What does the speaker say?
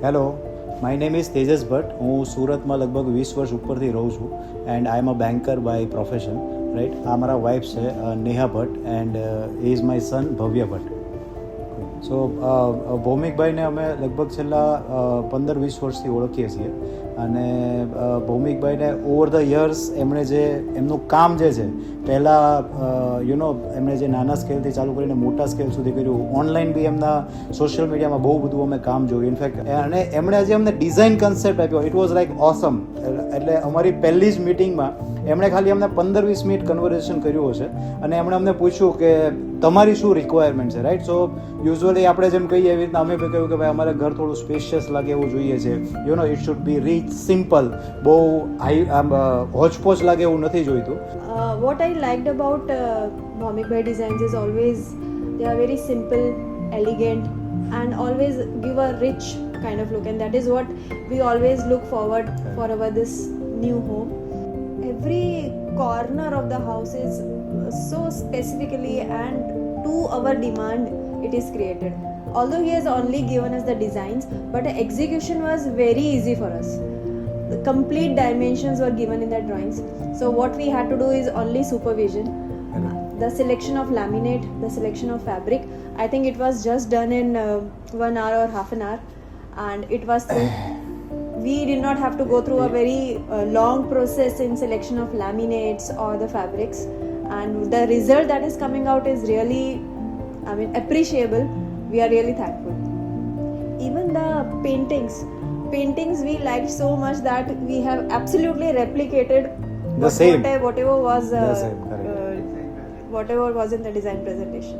Hello, my name is Tejas Bhatt. હું સુરતમાં લગભગ 20 વર્ષ ઉપરથી રહું છું and I am a banker by profession, right. આ મારા વાઇફ છે Neha Bhatt and is my son Bhavya Bhatt. સો ભૌમિકભાઈને અમે લગભગ છેલ્લા 15-20 વર્ષથી ઓળખીએ છીએ અને ભૌમિકભાઈને ઓવર ધ યર્સ એમણે જે એમનું કામ જે છે પહેલાં એમણે જે નાના સ્કેલથી ચાલુ કરીને મોટા સ્કેલ સુધી કર્યું. ઓનલાઈન બી એમના સોશિયલ મીડિયામાં બહુ બધું અમે કામ જોયું. ઇનફેક્ટ અને એમણે આજે અમને ડિઝાઇન કન્સેપ્ટ આપ્યો. ઇટ વોઝ લાઈક ઓસમ. એટલે અમારી પહેલી જ મિટિંગમાં એમણે ખાલી અમને 15-20 મિનિટ કન્વર્સેશન કર્યું હશે અને એમણે અમને પૂછ્યું કે તમારી શું રિક્વાયરમેન્ટ છે, રાઈટ. સો યુઝ્યુઅલી આપણે જેમ કહીએ એવી રીતના અમે કહ્યું કે ભાઈ અમારે ઘર થોડું સ્પેશિયસ લાગે એવું જોઈએ છે. It should be rich, simple, બહુ આમ હોચપોચ લાગે એવું નથી જોઈતું. What I liked about Bhaumik Designs is always they are very simple, elegant, and always give a rich kind of look, and that is what we always look forward for our this new home. Every corner of the house is so specifically and to our demand it is created. Although he has only given us the designs, but the execution was very easy for us. The complete dimensions were given in the drawings. So what we had to do is only supervision. The selection of laminate, the selection of fabric, I think it was just done in 1 hour or half an hour, and it was through. We did not have to go through a very long process in selection of laminates or the fabrics, and the result that is coming out is really, appreciable. We are really thankful. Even the paintings we liked so much that we have absolutely replicated the same whatever was the same, correct. whatever was in the design presentation.